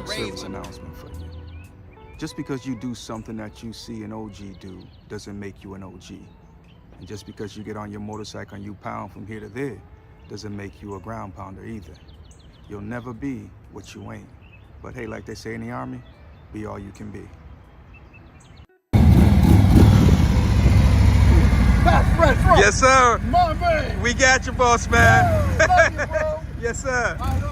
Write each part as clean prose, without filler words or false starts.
quick service announcement for you. Just because you do something that you see an OG do doesn't make you an OG. And just because you get on your motorcycle and you pound from here to there doesn't make you a ground pounder either. You'll never be what you ain't. But hey, like they say in the Army, be all you can be. Fresh. Yes, sir. My man. We got you, boss man. Love you, bro. Yes, sir. All right.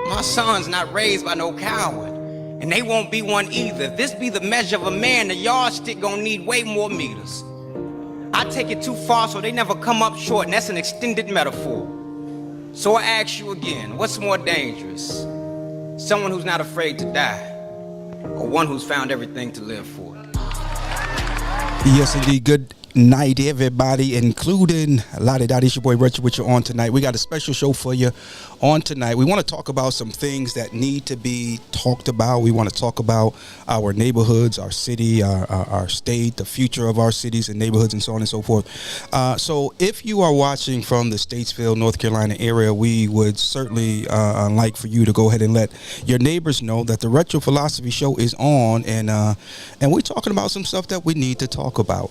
My son's not raised by no coward, and they won't be one either. If this be the measure of a man, the yardstick gonna need way more meters. I take it too far so they never come up short, and that's an extended metaphor. So I ask you again, what's more dangerous? Someone who's not afraid to die, or one who's found everything to live for? Yes, indeed. Good night, everybody, including Lottie Dottie. It's your boy Richard with you on tonight. We got a special show for you on tonight. We want to talk about some things that need to be talked about. We want to talk about our neighborhoods, our city, our state, the future of our cities and neighborhoods, and so on and so forth. So if you are watching from the Statesville, North Carolina area, we would certainly like for you to go ahead and let your neighbors know that the Retro Philosophy Show is on, and we're talking about some stuff that we need to talk about.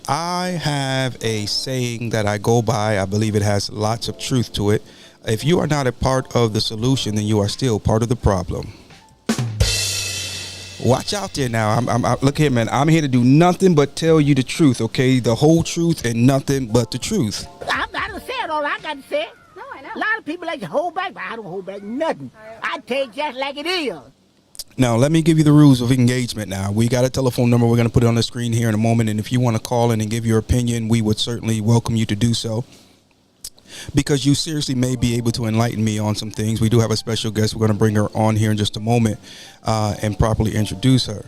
I have a saying that I go by. I believe it has lots of truth to it. If you are not a part of the solution, then you are still part of the problem. Watch out there now. Look here, man. I'm here to do nothing but tell you the truth, okay? The whole truth and nothing but the truth. I done said all I got to say. No, I know. A lot of people like to hold back, but I don't hold back nothing. I tell you just like it is. Now, let me give you the rules of engagement now. We got a telephone number. We're going to put it on the screen here in a moment. And if you want to call in and give your opinion, we would certainly welcome you to do so, because you seriously may be able to enlighten me on some things. We do have a special guest. We're going to bring her on here in just a moment and properly introduce her.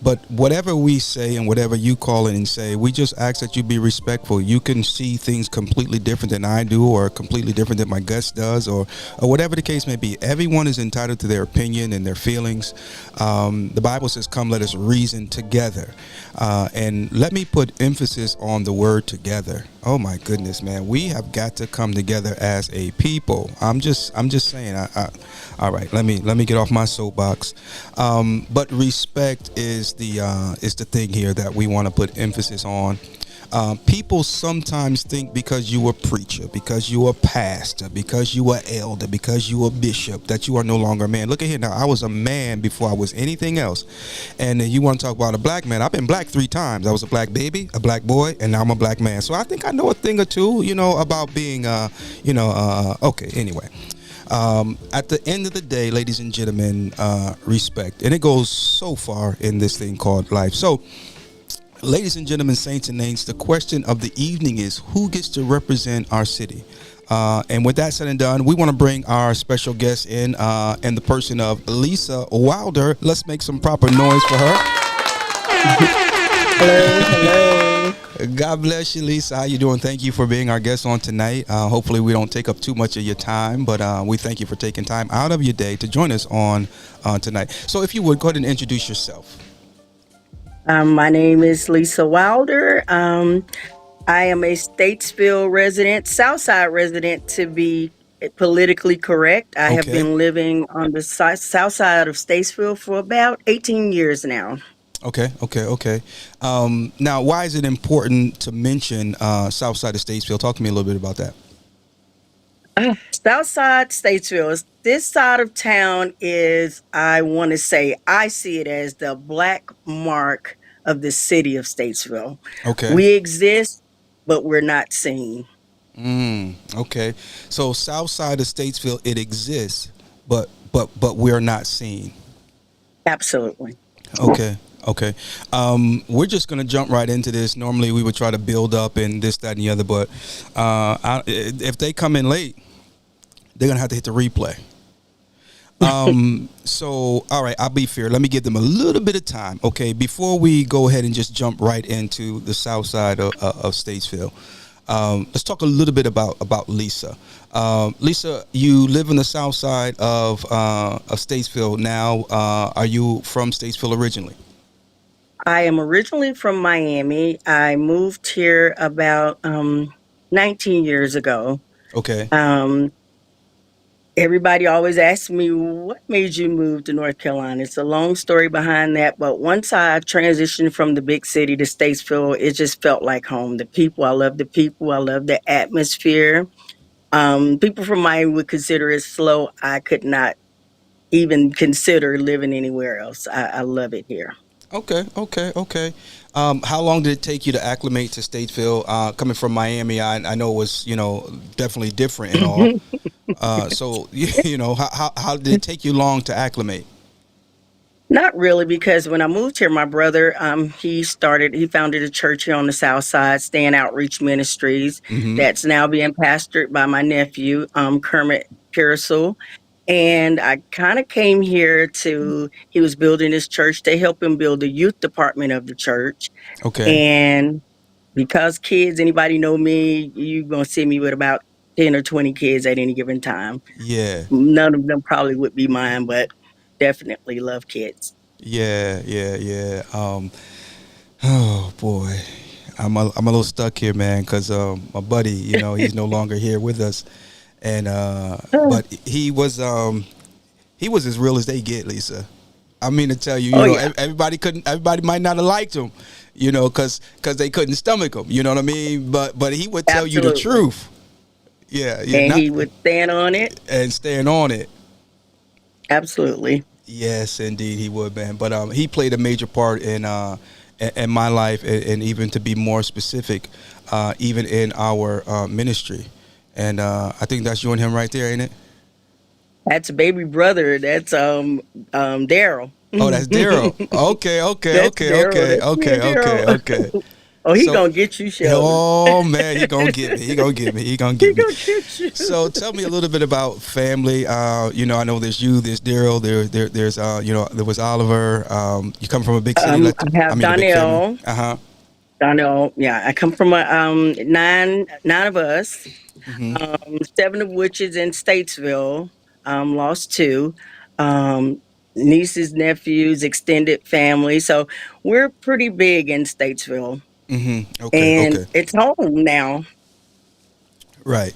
But whatever we say and whatever you call in and say, we just ask that you be respectful. You can see things completely different than I do, or completely different than my guest does, or whatever the case may be. Everyone is entitled to their opinion and their feelings. The Bible says, come, let us reason together. And let me put emphasis on the word together. Oh my goodness, man. We have got to come together as a people. I'm just saying. All right, let me get off my soapbox. But respect is the thing here that we want to put emphasis on. People sometimes think because you a preacher, because you a pastor, because you a elder, because you a bishop, that you are no longer a man. Look at here now. I was a man before I was anything else. And you want to talk about a black man? I've been black 3 times. I was a black baby, a black boy, and now I'm a black man. So I think I know a thing or two, about being, okay, anyway. At the end of the day, ladies and gentlemen, respect. And it goes so far in this thing called life. So Ladies and gentlemen, saints and names, the question of the evening is who gets to represent our city? And with that said and done, we want to bring our special guest in the person of Lisa Wilder. Let's make some proper noise for her. Hello, hello. God bless you, Lisa. How you doing? Thank you for being our guest on tonight. Hopefully, we don't take up too much of your time, but we thank you for taking time out of your day to join us on tonight. So, if you would go ahead and introduce yourself. My name is Lisa Wilder. I am a Statesville resident, Southside resident to be politically correct. I have Okay. been living on the south side of Statesville for about 18 years now. Okay. Now, why is it important to mention South Side of Statesville? Talk to me a little bit about that. Southside Statesville is this side of town is, I want to say, I see it as the black mark of the city of Statesville. Okay. We exist, but we're not seen. Okay. So South Side of Statesville, it exists, but we're not seen. Absolutely. Okay. We're just gonna jump right into this. Normally, we would try to build up and this, that, and the other, but if they come in late, they're gonna have to hit the replay. So, all right, I'll be fair. Let me give them a little bit of time, okay, before we go ahead and just jump right into the South Side of Statesville. Let's talk a little bit about Lisa. Lisa, you live on the South Side of Statesville now. Are you from Statesville originally? I am originally from Miami. I moved here about 19 years ago. Okay. Everybody always asks me, what made you move to North Carolina? It's a long story behind that. But once I transitioned from the big city to Statesville, it just felt like home. The people, I love the people. I love the atmosphere. People from Miami would consider it slow. I could not even consider living anywhere else. I love it here. Okay. How long did it take you to acclimate to Statesville? Coming from Miami, I know it was, definitely different and all. So, how did it take you long to acclimate? Not really, because when I moved here, my brother, he founded a church here on the South Side, Stand Outreach Ministries, Mm-hmm. that's now being pastored by my nephew, Kermit Pearsall. And I kind of came here he was building his church to help him build the youth department of the church. Okay. And because kids, anybody know me, you're going to see me with about 10 or 20 kids at any given time. Yeah. None of them probably would be mine, but definitely love kids. Yeah. Oh boy, I'm a little stuck here, man, because my buddy, he's no longer here with us, and but he was as real as they get, Lisa. I mean to tell you, Oh, yeah. everybody might not have liked him, because they couldn't stomach him. You know what I mean? But he would tell you the Absolutely. truth. Yeah, And he would stand on it. and stand on it. Absolutely. Yes, indeed, he would, man. But he played a major part in my life, and even to be more specific, even in our ministry. And I think that's you and him right there, ain't it? That's baby brother. That's Daryl. Oh, that's Daryl. Okay. That's Daryl. That's me and Daryl. Okay. Oh, he So- gonna get you, Sheldon. Oh man, he gonna get me. He gonna get me. He gonna get you. So tell me a little bit about family. I know there's you, there's Daryl, there's there was Oliver. You come from a big city. I have Donnell. Uh-huh. Donnell. Yeah, I come from a nine of us. Mm-hmm. 7 of which is in Statesville. Lost 2. Nieces, nephews, extended family. So we're pretty big in Statesville. Mm-hmm. And Okay. it's home now. Right.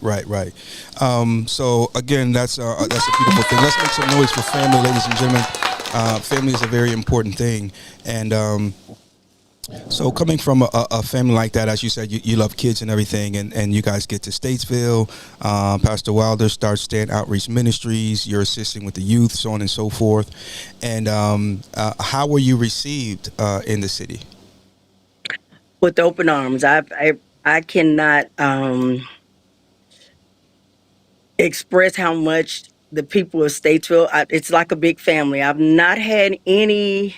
So again, that's a beautiful thing. Let's make some noise for family, ladies and gentlemen. Family is a very important thing, and so coming from a family like that, as you said, you love kids and everything, and you guys get to Statesville. Pastor Wilder starts Stand Outreach Ministries. You're assisting with the youth, so on and so forth. And how were you received in the city? With open arms. I cannot express how much the people of Statesville. It's like a big family. I've not had any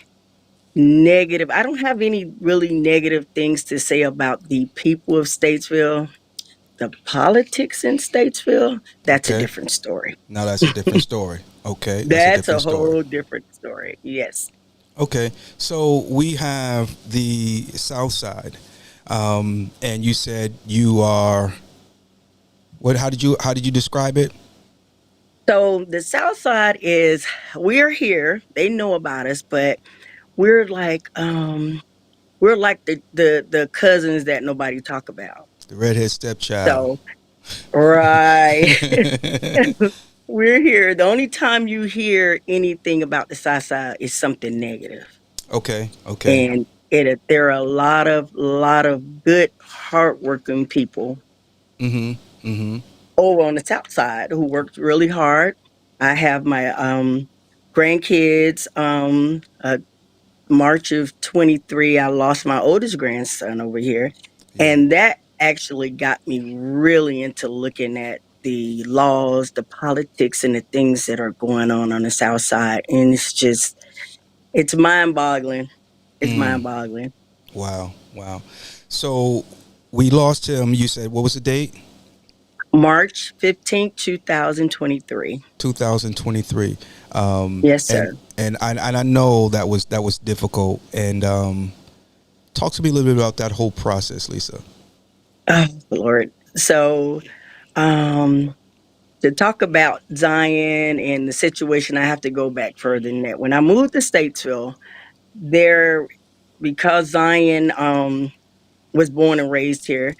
negative. I don't have any really negative things to say about the people of Statesville. The politics in Statesville, that's a Okay. different story. Now that's a different story. Okay, that's a That's a different story. whole different story. Yes. Okay, so we have the South Side, and you said you are. What? How did you describe it? So the South Side is we're here. They know about us, but we're like the cousins that nobody talk about. The redhead stepchild. So right. We're here. The only time you hear anything about the South Side is something negative. Okay. Okay. And there are a lot of good, hardworking people Mm-hmm. Mm-hmm. over on the South Side who worked really hard. I have my grandkids. March of 23, I lost my oldest grandson over here, Yeah. and that actually got me really into looking at the laws, the politics, and the things that are going on the South Side, and it's mind-boggling. It's Mm. mind-boggling. Wow. Wow. So we lost him. You said what was the date? March 15th, 2023. 2023. Yes, And sir. I know that was difficult. And talk to me a little bit about that whole process, Lisa. Oh, Lord. So, um, to talk about Zion and the situation, I have to go back further than that. When I moved to Statesville, there, because Zion was born and raised here,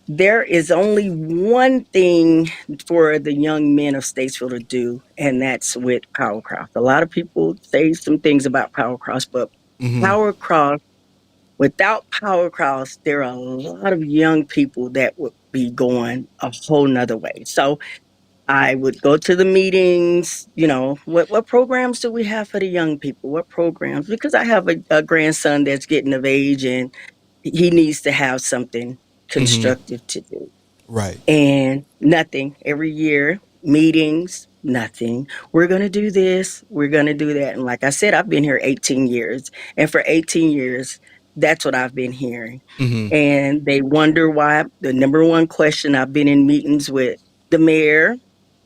there is only one thing for the young men of Statesville to do, and that's with Powercross. A lot of people say some things about Powercross, but Mm-hmm. Powercross, without Powercross, there are a lot of young people that would be going a whole nother way. So I would go to the meetings, what programs do we have for the young people? What programs? Because I have a grandson that's getting of age and he needs to have something Mm-hmm. constructive to do. Right. And nothing. Every year, meetings, nothing. We're going to do this, we're going to do that. And like I said, I've been here 18 years. And for 18 years, that's what I've been hearing. Mm-hmm. And they wonder why. The number one question, I've been in meetings with the mayor,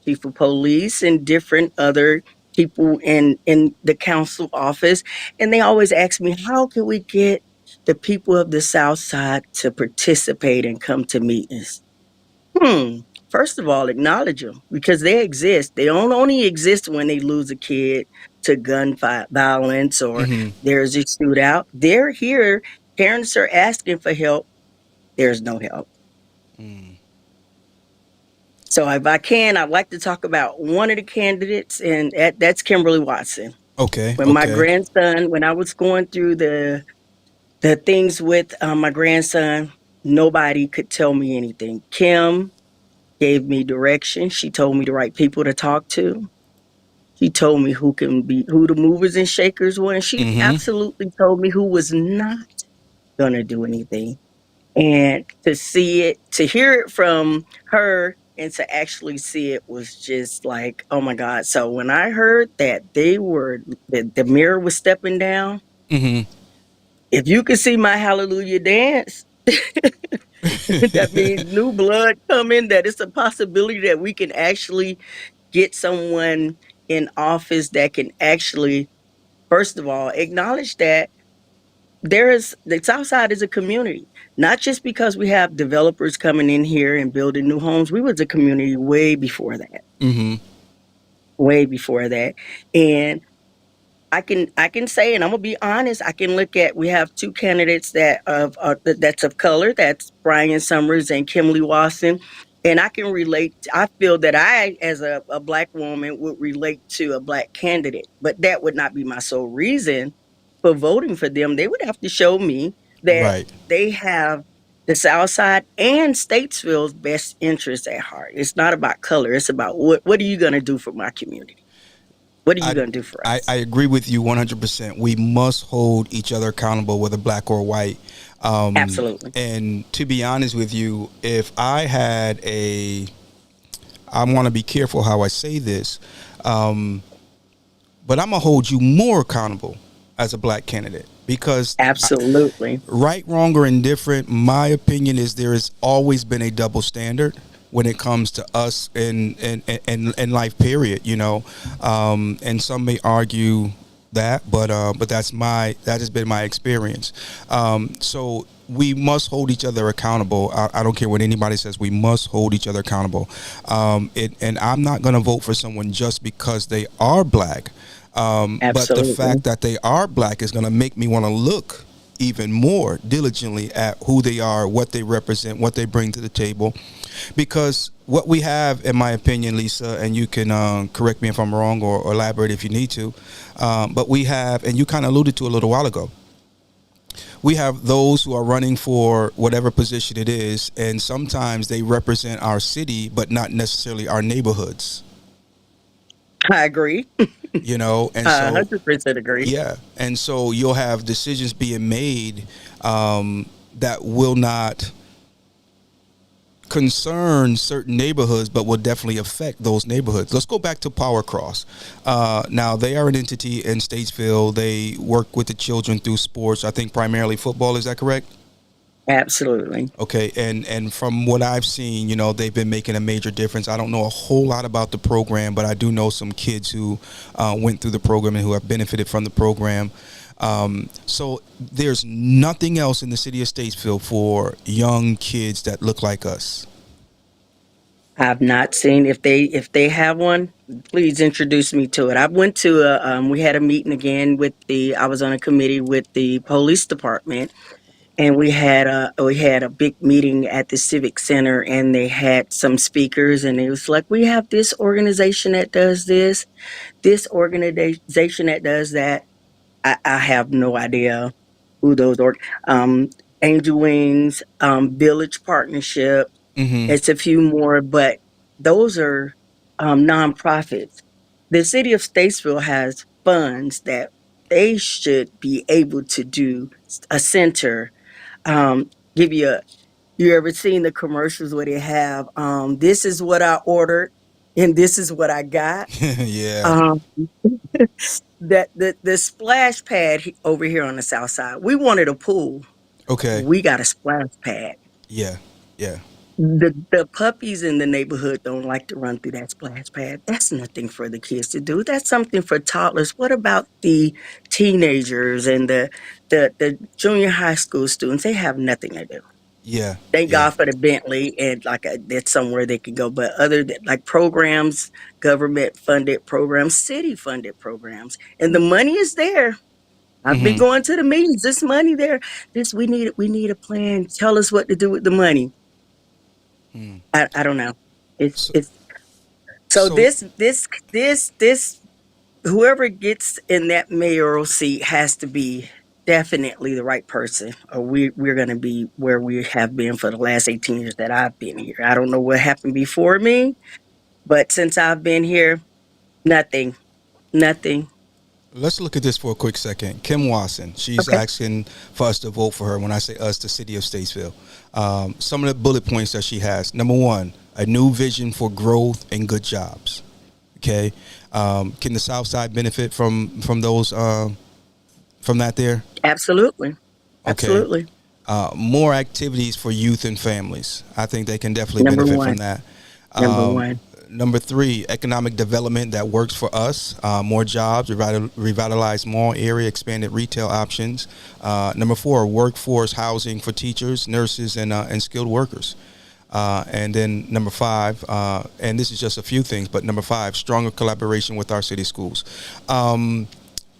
chief of police, and different other people in the council office. And they always ask me, how can we get the people of the South Side to participate and come to meetings? First of all, acknowledge them because they exist. They don't only exist when they lose a kid to violence or Mm-hmm. there's a shootout. They're here. Parents are asking for help. There's no help. Mm. So if I can, I'd like to talk about one of the candidates, and that's Kimberly Watson. Okay. When my Okay. grandson, when I was going through the things with my grandson, nobody could tell me anything. Kim gave me direction. She told me the right people to talk to. She told me who the movers and shakers were. And she Mm-hmm. absolutely told me who was not going to do anything. And to see it, to hear it from her and to actually see it was just like, oh my God. So when I heard that the mirror was stepping down, Mm-hmm. if you could see my hallelujah dance, that means new blood coming, that it's a possibility that we can actually get someone in office that can actually, first of all, acknowledge that the South Side is a community, not just because we have developers coming in here and building new homes. We was a community Mm-hmm. way before that. And I can say, and I'm gonna be honest. I can look at. We have two candidates that's of color. That's Brian Summers and Kimberly Watson, and I can relate. I feel that I, as a black woman, would relate to a black candidate, but that would not be my sole reason for voting for them. They would have to show me that Right. they have the South Side and Statesville's best interests at heart. It's not about color. It's about what are you gonna do for my community? What are you I, gonna do for I us? agree with you 100%. We must hold each other accountable, whether black or white. Absolutely. And to be honest with you, if I had I want to be careful how I say this, but I'm going to hold you more accountable as a black candidate. because Absolutely. right, wrong, or indifferent, my opinion is there has always been a double standard when it comes to us in life. Period. And some may argue that, but that has been my experience. So we must hold each other accountable. I don't care what anybody says. We must hold each other accountable. And I'm not going to vote for someone just because they are black. But the Absolutely. fact that they are black is going to make me want to look even more diligently at who they are, what they represent, what they bring to the table. Because what we have, in my opinion, Lisa, and you can correct me if I'm wrong or elaborate if you need to, but we have, and you kind of alluded to a little while ago, we have those who are running for whatever position it is, and sometimes they represent our city, but not necessarily our neighborhoods. I agree. And I so 100% agree. yeah, and so you'll have decisions being made that will not concern certain neighborhoods, but will definitely affect those neighborhoods. Let's go back to Power Cross. Now, they are an entity in Statesville. They work with the children through sports. I think primarily football. Is that correct? Absolutely. Okay, and from what I've seen, they've been making a major difference. I don't know a whole lot about the program, but I do know some kids who went through the program and who have benefited from the program. So there's nothing else in the city of Statesville for young kids that look like us. I've not seen, if they have one, please introduce me to it. I went to we had a meeting again I was on a committee with the police department, and we had a big meeting at the civic center, and they had some speakers, and it was like, we have this organization that does this organization that does that. I have no idea who those Angel Wings, Village Partnership. Mm-hmm. It's a few more, but those are nonprofits. The city of Statesville has funds that they should be able to do a center. Give you ever seen the commercials where they have, this is what I ordered and this is what I got? Yeah. Um, that the splash pad over here on the south side, we wanted a pool. Okay. We got a splash pad. Yeah. Yeah. The puppies in the neighborhood don't like to run through that splash pad. That's nothing for the kids to do. That's something for toddlers. What about the teenagers and the junior high school students? They have nothing to do. Yeah. Thank Yeah. God for the Bentley, and that's somewhere they can go. But other than like programs, government funded programs, city funded programs, and the money is there. I've been Mm-hmm. going to the meetings. This money there. This we need a plan. Tell us what to do with the money. Mm. I don't know. So, It's so so this whoever gets in that mayoral seat has to be definitely the right person, or we're going to be where we have been for the last 18 years that I've been here. I don't know what happened before me, but since I've been here, nothing, nothing. let's look at this for a quick second. Kim Watson, she's Okay, asking for us to vote for her. When I say us, the city of Statesville. Some of the bullet points that she has. Number one, a new vision for growth and good jobs. Okay. Can the South Side benefit from those from that there? absolutely, Okay. absolutely. More activities for youth and families. I think they can definitely Number benefit from one, that. number Um, one. Number three, economic development that works for us. More jobs, revitalized mall area, expanded retail options. Number four, workforce housing for teachers, nurses, and skilled workers. And then number five, and this is just a few things, but number five, stronger collaboration with our city schools.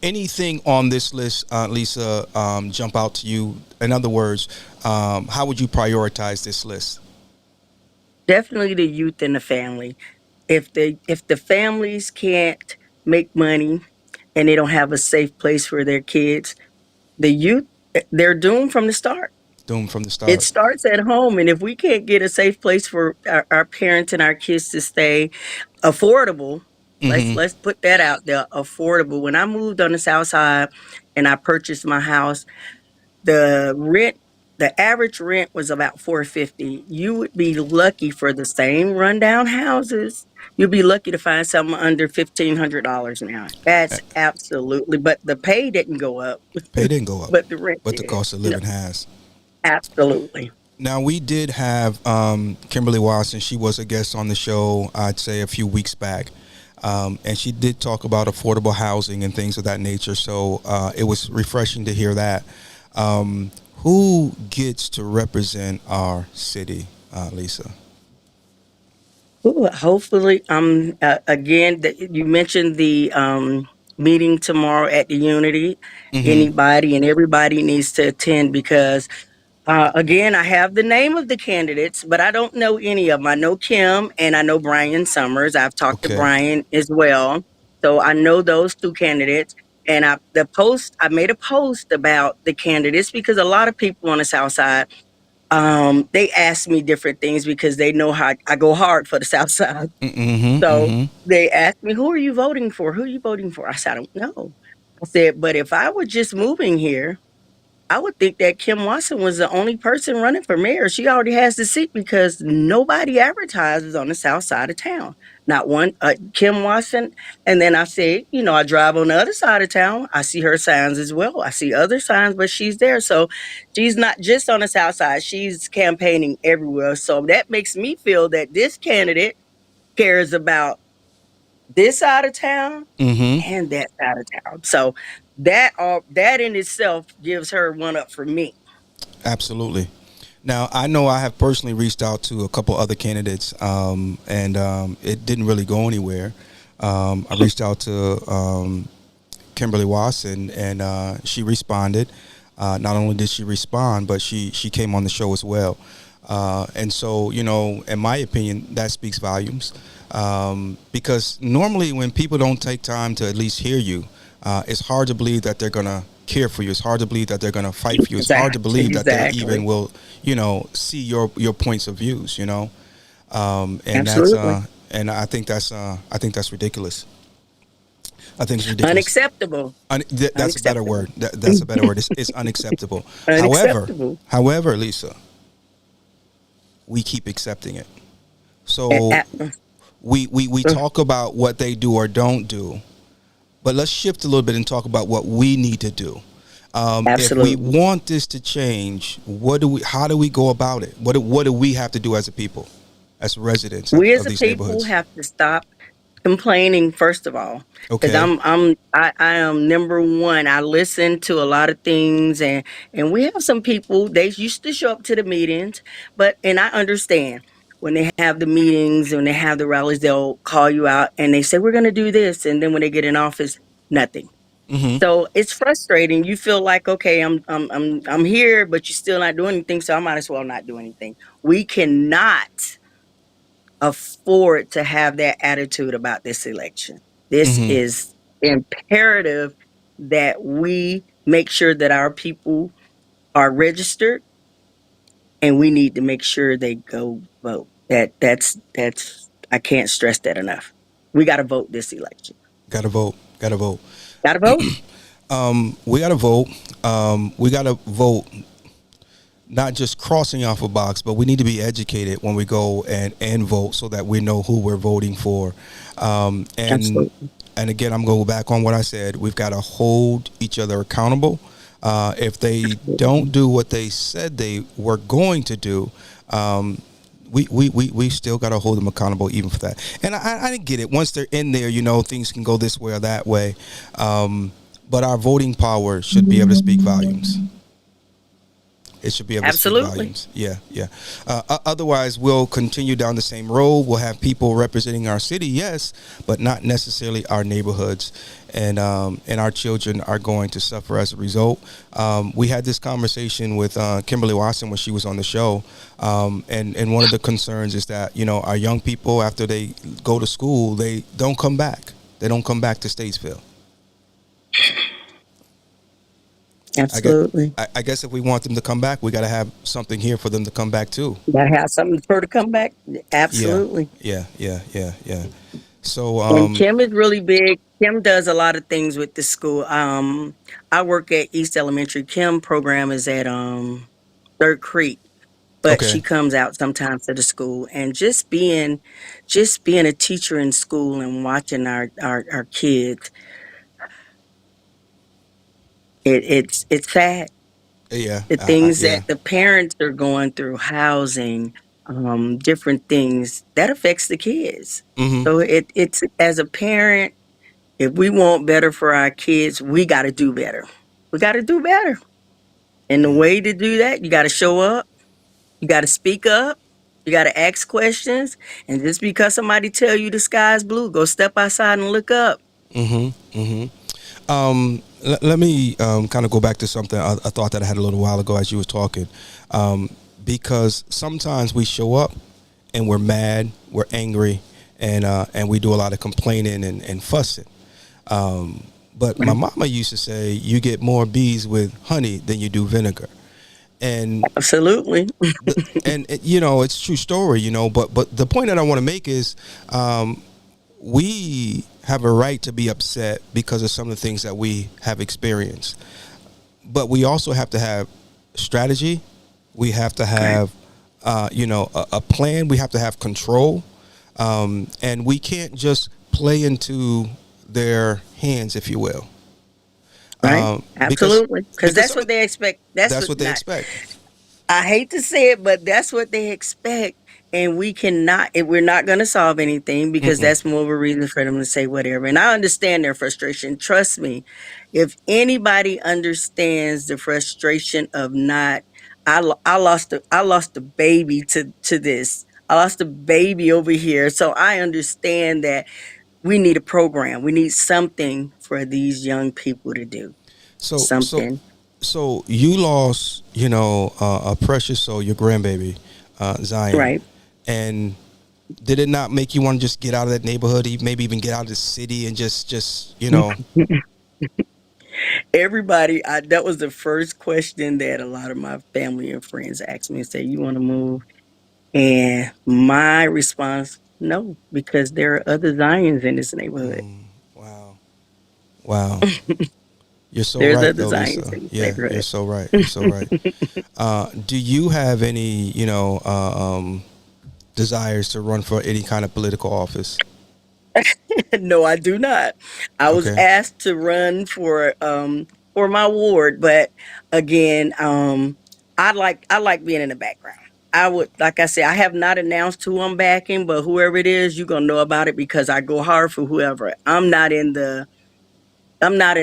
Anything on this list, Lisa, jump out to you? In other words, how would you prioritize this list? Definitely the youth and the family. If the families can't make money and they don't have a safe place for their kids, the youth, they're doomed from the start. Doomed from the It start. starts at home, and if we can't get a safe place for our parents and our kids to stay, affordable. Let's Hmm. let's put that out there. Affordable. When I moved on the south side and I purchased my house, the rent the average rent was about 450. You would be lucky for the same rundown houses. You'd be lucky to find something under $1,500 now. Uh, That's absolutely, but the pay didn't go up, Pay didn't go up, but the rent but the did. cost of No, living has. absolutely. Now we did have Kimberly Watson. She was a guest on the show, I'd say a few weeks back, and she did talk about affordable housing and things of that nature. So it was refreshing to hear that. Who gets to represent our city, Lisa? Ooh, hopefully, again, you mentioned the meeting tomorrow at the Unity. Mm-hmm. Anybody and everybody needs to attend because again, I have the name of the candidates, but I don't know any of them. I know Kim and I know Brian Summers. I've talked to Okay. Brian as well. So I know those two candidates. And I made a post about the candidates because a lot of people on the South Side, they ask me different things because they know how I go hard for the South Side. Mm-hmm. So Mm-hmm. they asked me, who are you voting for? Who are you voting for? I said, I don't know. I said, but if I were just moving here, I would think that Kim Watson was the only person running for mayor. She already has the seat because nobody advertises on the south side of town. Not one, Kim Watson. And then I said, I drive on the other side of town. I see her signs as well. I see other signs, but she's there. So she's not just on the south side. She's campaigning everywhere. So that makes me feel that this candidate cares about this side of town Mm-hmm. and that side of town. So that in itself gives her one up for me. Absolutely. Now, I know I have personally reached out to a couple other candidates, and it didn't really go anywhere. I reached out to Kimberly Watson, and she responded. Not only did she respond, but she came on the show as well. And so, in my opinion, that speaks volumes. Because normally when people don't take time to at least hear you, it's hard to believe that they're going to care for you. It's hard to believe that they're going to fight for you. It's hard to believe that they even will, see your points of views, and that's Absolutely. and I think that's ridiculous. I think it's ridiculous. Unacceptable. That's a better Unacceptable. word. That's a better word. It's unacceptable. However, Unacceptable. however, Lisa, we keep accepting it. A- So a- we talk about what they do or don't do, but let's shift a little bit and talk about what we need to do. If we Absolutely. want this to change, how do we go about it? What do we have to do as a people, as residents We of as a these people neighborhoods? have to stop complaining first of all, because Okay. I am number one. I listen to a lot of things, and we have some people, they used to show up to the meetings, but and I understand when they have the meetings and they have the rallies, they'll call you out and they say we're going to do this, and then when they get in office, nothing. Mm-hmm. So it's frustrating. You feel like, okay, I'm here, but you're still not doing anything, so I might as well not do anything. We cannot afford to have that attitude about this election. This Mm-hmm. is imperative that we make sure that our people are registered, and we need to make sure they go vote. That's I can't stress that enough. We got to vote this election. Got to vote. Got to vote. Got to vote. We got to vote. We got to vote. Not just crossing off a box, but we need to be educated when we go and vote so that we know who we're voting for. And Absolutely. and again, I'm going back on what I said. We've got to hold each other accountable. If they don't do what they said they were going to do, we still got to hold them accountable even for that. And I get it. Once they're in there, things can go this way or that way. But our voting power should be able to speak volumes. It should be able to speak Absolutely. volumes. Yeah, yeah. Otherwise, we'll continue down the same road. We'll have people representing our city, yes, but not necessarily our neighborhoods, and our children are going to suffer as a result. We had this conversation with Kimberly Watson when she was on the show, and one of the concerns is that our young people, after they go to school, they don't come back. They don't come back to Statesville. I guess, Absolutely. I guess if we want them to come back, we got to have something here for them to come back to. Got to have something for her to come back. Yeah, Absolutely. yeah, yeah, yeah, yeah. So, And Kim is really big. Kim does a lot of things with the school. I work at East Elementary. Kim program is at Third Creek, but Okay. she comes out sometimes to the school. And just being a teacher in school and watching our kids, it's sad. Yeah. The things Yeah. that the parents are going through, housing, different things that affects the kids. Mm-hmm. So it's, as a parent, if we want better for our kids, we got to do better. We got to do better. And the Yeah. way to do that, you got to show up. You got to speak up. You got to ask questions. And just because somebody tell you the sky's blue, go step outside and look up. Mm-hmm. Mm-hmm. Let me kind of go back to something I thought that I had a little while ago as you were talking, because sometimes we show up and we're mad, we're angry, and we do a lot of complaining and fussing. But my mama used to say, "You get more bees with honey than you do vinegar," and Absolutely. you know, it's a true story, you know. But the point that I want to make is, we have a right to be upset because of some of the things that we have experienced. But we also have to have strategy. We have to have, you know, a plan. We have to have control. And we can't just play into their hands, if you will. Right. Absolutely. Because that's what they expect. That's what they expect. I hate to say it, but that's what they expect. And we're not going to solve anything, because Mm-mm. that's more of a reason for them to say whatever. And I understand their frustration. Trust me, if anybody understands the frustration of not, I lost a baby to this. I lost a baby over here. So I understand that we need a program. We need something for these young people to do. So so Something. so you lost, you know, a precious soul, your grandbaby, Zion, Right. and did it not make you want to just get out of that neighborhood, maybe even get out of the city and just you know? Everybody, that was the first question that a lot of my family and friends asked me and say, "You want to move?" And my response, no, because there are other Zions in this neighborhood. Wow, wow, you're so There's right other though, Zions Lisa. in this Yeah, you're neighborhood. so right. You're so right. Do you have any, you know, desires to run for any kind of political office? No, I do not. I was Okay. asked to run for my ward, but again, I like being in the background. I would, like I said, I have not announced who I'm backing, but whoever it is, you're gonna know about it, because I go hard for whoever. I'm not in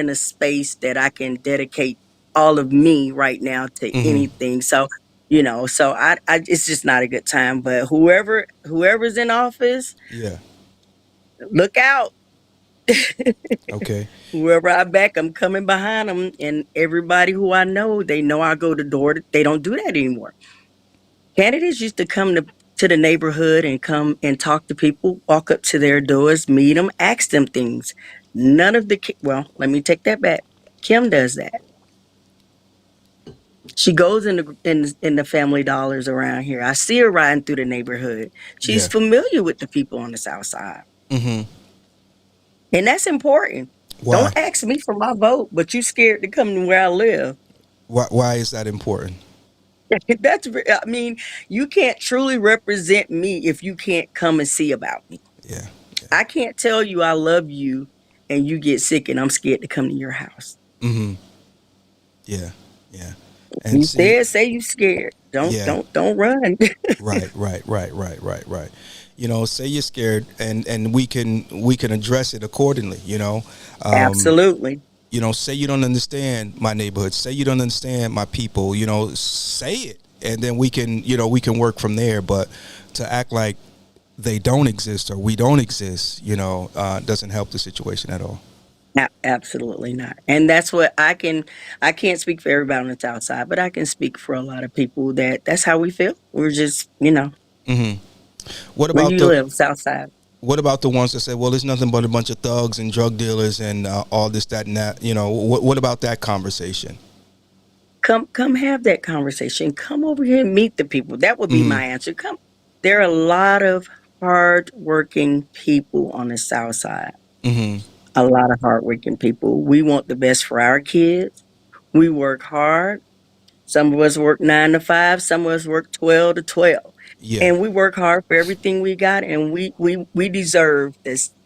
a space that I can dedicate all of me right now to Mm-hmm. anything. So, so I it's just not a good time. But whoever's in office, Yeah. look out. Okay. Whoever I back, I'm coming behind them. And everybody who I know, they know I go to door. They don't do that anymore. Candidates used to come to the neighborhood and come and talk to people, walk up to their doors, meet them, ask them things. None of well, let me take that back. Kim does that. She goes in the Family Dollars around here. I see her riding through the neighborhood. She's Yeah. familiar with the people on the south side. Mm-hmm. And that's important. Why? Don't ask me for my vote, but you scared to come to where I live. Why is that important? I mean, you can't truly represent me if you can't come and see about me. Yeah. I can't tell you I love you and you get sick and I'm scared to come to your house. Mm-hmm. Yeah. Yeah. And You see, say you scared. Don't yeah. don't don't run. Right. You know, say you're scared, and we can address it accordingly. Absolutely. You know, say you don't understand my neighborhood. Say you don't understand my people. You know, say it, and then we can work from there. But to act like they don't exist or we don't exist, doesn't help the situation at all. Absolutely not. And that's what I can't speak for everybody on the south side, but I can speak for a lot of people that's how we feel. We're just, Hmm. What where about you the live, south side. what about the ones that say, well, it's nothing but a bunch of thugs and drug dealers and all this, that, and that? What about that conversation? Come have that conversation. Come over here and meet the people. That would be Hmm. my answer. Come. There are a lot of hardworking people on the south side. Hmm. A lot of hardworking people. We want the best for our kids. We work hard. Some of us work 9 to 5, some of us work 12 to 12. Yeah. And we work hard for everything we got, and we deserve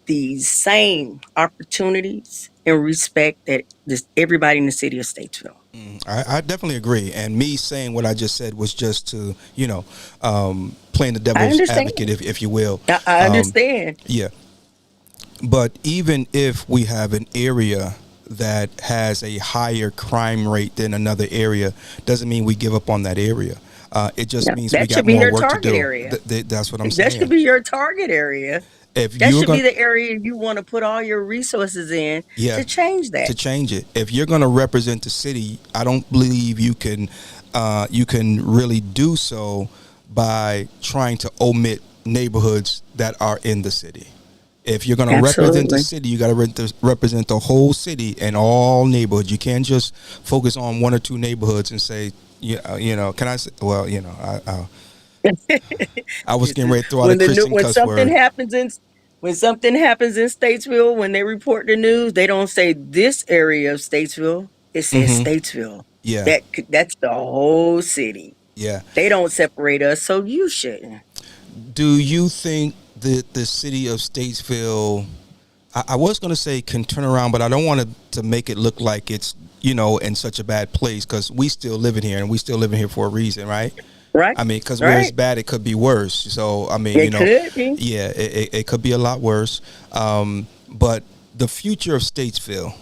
these same opportunities and respect that everybody in the city of Statesville. I definitely agree. And me saying what I just said was just to, playing the I devil's understand. advocate, if you will. I understand. Yeah. But even if we have an area that has a higher crime rate than another area, doesn't mean we give up on that area. It just Yeah, means we that got should be more your work to target do. area. That's what I'm That should saying. be your target area. If That you're should be going, the area you want to put all your resources in yeah, to change that. to change it. If you're going to represent the city, I don't believe you can really do so by trying to omit neighborhoods that are in the city. If you're going to represent the Absolutely. city, you got to represent the whole city and all neighborhoods. You can't just focus on one or two neighborhoods and say, can I say, well, I was getting ready to throw out a Christian When cuss something word. happens in Statesville, when they report the news, they don't say this area of Statesville. It says Hmm. Statesville. Yeah, That's the whole city. yeah. They don't separate us, so you shouldn't. Do you think that the city of Statesville, I was going to say can turn around, but I don't want to make it look like it's, in such a bad place, because we still living here and we still living here for a reason, right? Right? I mean, because where it's Right? bad, it could be worse. So, I mean, It could be. yeah, it could be a lot worse. But the future of Statesville,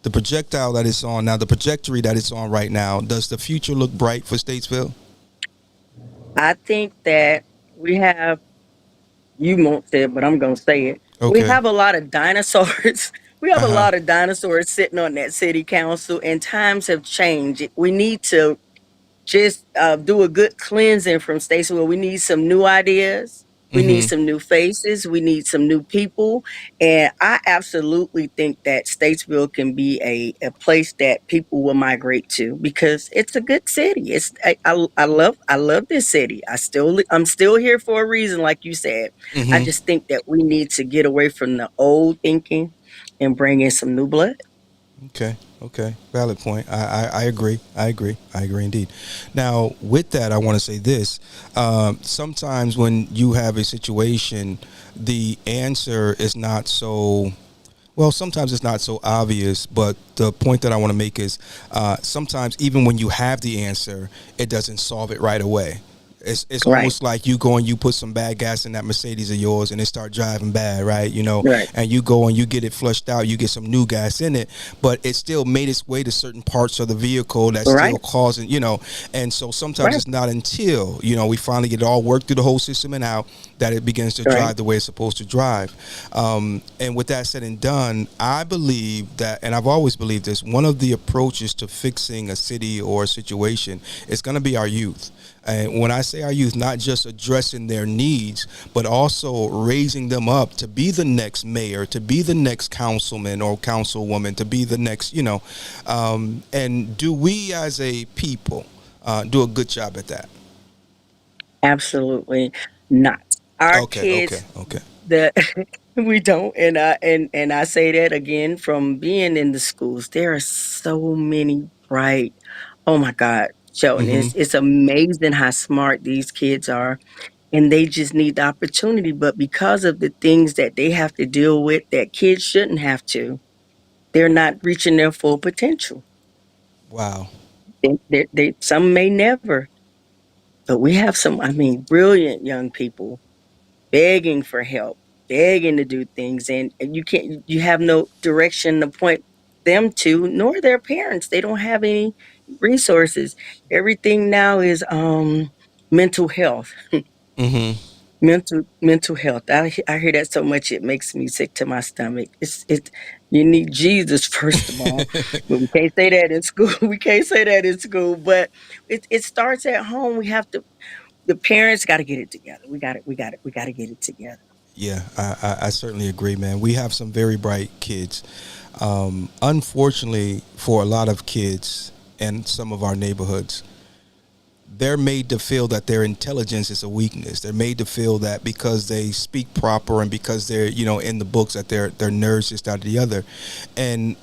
the projectile that it's on now, the trajectory that it's on right now, does the future look bright for Statesville? I think that we have, you won't say it, but I'm going to say it. We Okay. have a lot of dinosaurs. We have a Uh-huh. lot of dinosaurs sitting on that city council, and times have changed. We need to just do a good cleansing from Statesville. We need some new ideas. We need Mm-hmm. some new faces. We need some new people. And I absolutely think that Statesville can be a place that people will migrate to because it's a good city. I love this city. I'm still here for a reason, like you said. I Mm-hmm. just think that we need to get away from the old thinking and bring in some new blood. Okay. Okay. Valid point. I agree. I agree. I agree indeed. Now, with that, I want to say this. Sometimes when you have a situation, the answer is not so, well, sometimes it's not so obvious, but the point that I want to make is sometimes even when you have the answer, it doesn't solve it right away. It's Right. almost like you go and you put some bad gas in that Mercedes of yours and it start driving bad, right? Right. And you go and you get it flushed out, you get some new gas in it, but it still made its way to certain parts of the vehicle that's Right. still causing, and so sometimes Right. it's not until, we finally get it all worked through the whole system and out that it begins to Right. drive the way it's supposed to drive. And with that said and done, I believe that, and I've always believed this, one of the approaches to fixing a city or a situation is going to be our youth. And when I say our youth, not just addressing their needs, but also raising them up to be the next mayor, to be the next councilman or councilwoman, to be the next, and do we as a people do a good job at that? Absolutely not. Our Okay, okay, kids, okay. the we don't, and I say that again from being in the schools. There are so many bright. Oh my God, Sheldon, Mm-hmm. it's amazing how smart these kids are, and they just need the opportunity. But because of the things that they have to deal with, that kids shouldn't have to, they're not reaching their full potential. Wow. Some may never, but we have some. I mean, brilliant young people begging for help, begging to do things, and you have no direction to point them to, nor their parents. They don't have any resources. Everything now is mental health. Mm-hmm. Mental health. I hear that so much it makes me sick to my stomach. It You need Jesus first of all. But we can't say that in school. We can't say that in school. But it starts at home. We have to the parents got to get it together. We got to get it together. Yeah, I certainly agree, man. We have some very bright kids. Unfortunately, for a lot of kids in some of our neighborhoods, they're made to feel that their intelligence is a weakness. They're made to feel that because they speak proper and because they're, in the books that they're nerds, this, that, or the other. And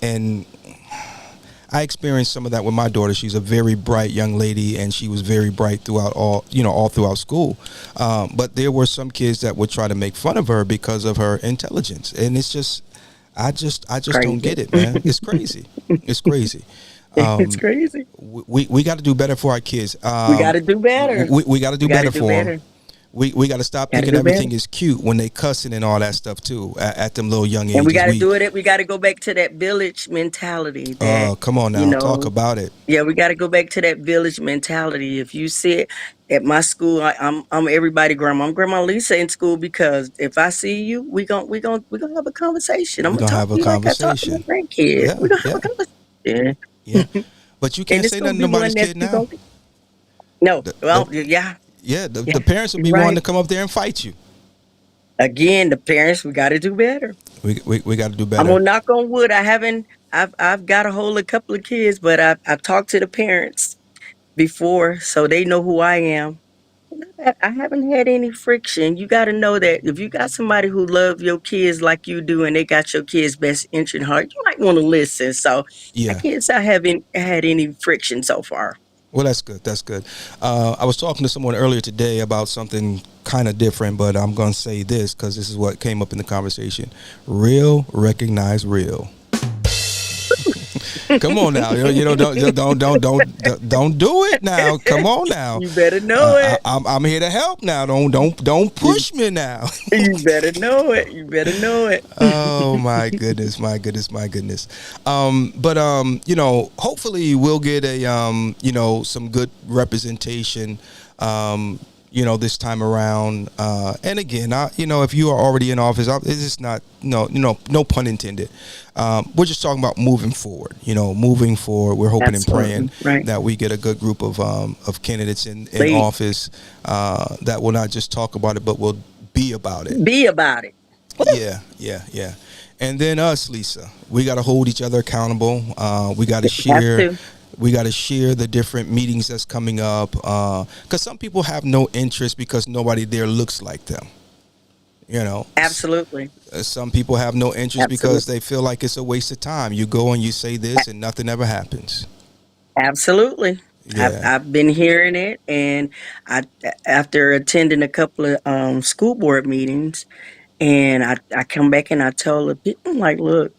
I experienced some of that with my daughter. She's a very bright young lady, and she was very bright throughout all throughout school. But there were some kids that would try to make fun of her because of her intelligence, and it's just, I just don't get it, man. It's crazy. It's crazy. It's crazy. We got to do better for our kids. We got to do better. We got to do better for them. We got to stop thinking everything is cute when they cussing and all that stuff too at them little young ages. And we got to do it. We got to go back to that village mentality. Oh, come on now, talk about it. Yeah, we got to go back to that village mentality. If you sit at my school, I'm everybody grandma. I'm Grandma Lisa in school, because if I see you, we gonna have a conversation. I'm gonna talk to you like I talk to my grandkids. Yeah, We're gonna have a conversation. Yeah, but you can't say nothing to nobody's kid now. No, Yeah, the parents will be wanting to come up there and fight you. Again, the parents, we got to do better. We got to do better. I'm gonna knock on wood. I've got a hold of a couple of kids, but I've talked to the parents before, so they know who I am. I haven't had any friction. You got to know that if you got somebody who love your kids like you do, and they got your kids' best interest in heart, you might want to listen. So I can't say I haven't had any friction so far. Well, that's good. That's good. I was talking to someone earlier today about something kind of different, but I'm going to say this because this is what came up in the conversation. Real recognize real. Come on now, don't do it now. Come on now. You better know it. I'm here to help now. Don't push me now. You better know it. You better know it. Oh my goodness. But hopefully we'll get a some good representation. This time around. And again, if you are already in office, it's just not, no pun intended. We're just talking about moving forward. Moving forward, we're hoping and praying that we get a good group of candidates in office that will not just talk about it, but will be about it. Be about it. Yeah. And then us, Lisa, we got to hold each other accountable. We got to share. We got to share the different meetings that's coming up, because some people have no interest because nobody there looks like them. Absolutely. Some people have no interest because they feel like it's a waste of time. You go and you say this and nothing ever happens. Absolutely. Yeah. I've been hearing it, and after attending a couple of school board meetings, and I come back and I tell the people, I'm like, look,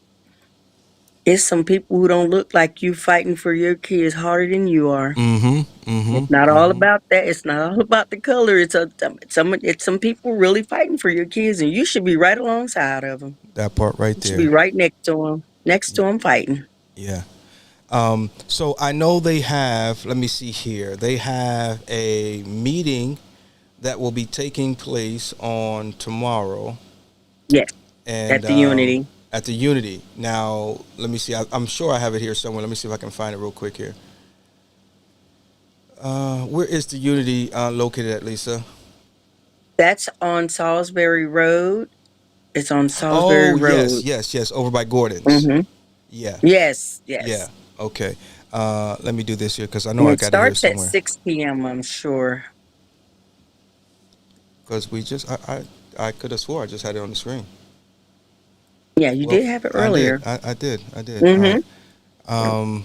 it's some people who don't look like you fighting for your kids harder than you are. It's not all about that. It's not all about the color. It's some people really fighting for your kids, and you should be right alongside of them. That part right there. You should be right next to them, fighting. Yeah. So I know they have. Let me see here. They have a meeting that will be taking place on tomorrow. Yes. And at the Unity. At the Unity. Now, let me see. I'm sure I have it here somewhere. Let me see if I can find it real quick here. Where is the Unity located at, Lisa? That's on Salisbury Road. It's on Salisbury Road. Yes. Over by Gordon's. Mm-hmm. Yeah. Yes. Yeah. Okay. Let me do this here because I know I got it here somewhere. It starts at 6 p.m., I'm sure. Because I could have swore I just had it on the screen. Yeah, you did have it earlier. I did. Mm-hmm.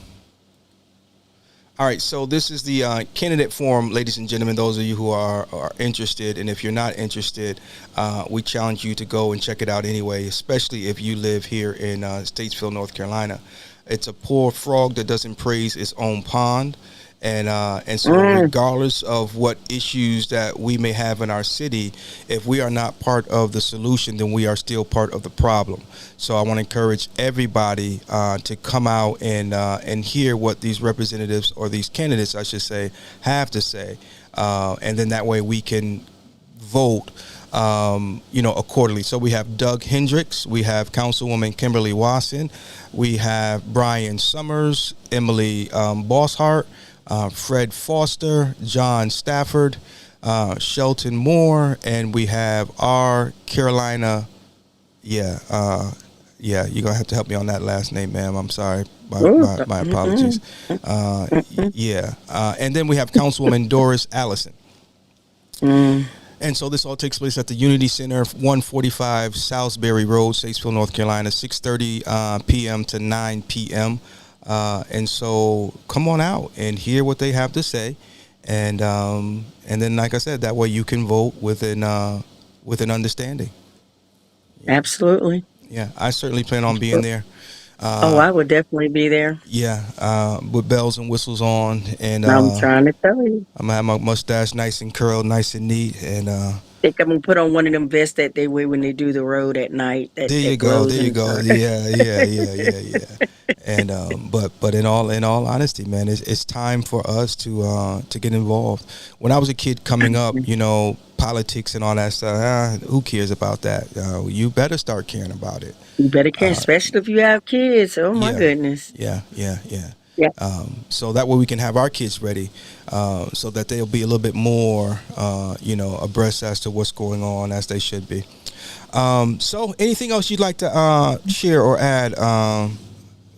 All right, so this is the candidate forum, ladies and gentlemen, those of you who are interested. And if you're not interested, we challenge you to go and check it out anyway, especially if you live here in Statesville, North Carolina. It's a poor frog that doesn't praise its own pond. And so regardless of what issues that we may have in our city, if we are not part of the solution, then we are still part of the problem. So I want to encourage everybody to come out and hear what these representatives, or these candidates, I should say, have to say. And then that way we can vote, accordingly. So we have Doug Hendricks, we have Councilwoman Kimberly Wasson, we have Brian Summers, Emily Bosshart, Fred Foster, John Stafford, Shelton Moore, and we have our Carolina. You're gonna have to help me on that last name, ma'am. I'm sorry. My apologies. And then we have Councilwoman Doris Allison. And so this all takes place at the Unity Center, 145 Salisbury Road, Statesville, North Carolina, 6:30 p.m. to 9 p.m. And so come on out and hear what they have to say. And then, like I said, that way you can vote with an understanding. Absolutely. Yeah, I certainly plan on being there. I would definitely be there. Yeah, with bells and whistles on, and I'm trying to tell you. I'm gonna have my mustache nice and curled, nice and neat, and Think I'm gonna put on one of them vests that they wear when they do the road at night. That there you that go, glows there you in the go. dark. Yeah. And but in all honesty, man, it's time for us to get involved. When I was a kid coming up, politics and all that stuff, who cares about that? You better start caring about it. You better care, especially if you have kids. Oh my Yeah. goodness. Yeah. Yeah. So that way we can have our kids ready, so that they'll be a little bit more, abreast as to what's going on, as they should be. So anything else you'd like to share or add,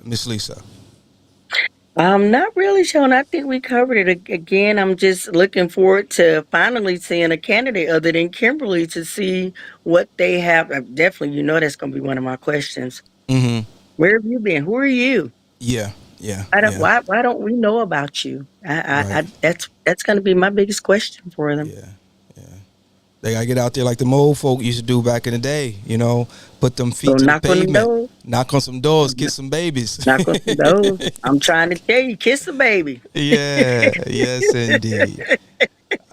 Miss Lisa? Not really, Sean. I think we covered it. Again, I'm just looking forward to finally seeing a candidate other than Kimberly to see what they have. Definitely, that's going to be one of my questions. Mm-hmm. Where have you been? Who are you? Yeah. Why don't we know about you? Right. That's going to be my biggest question for them. Yeah. They gotta get out there like the old folk used to do back in the day. Put them feet So to the knock on the pavement, door. knock on some doors, get some babies. Knock on the door. I'm trying to tell you, kiss the baby. Yeah. Yes, indeed.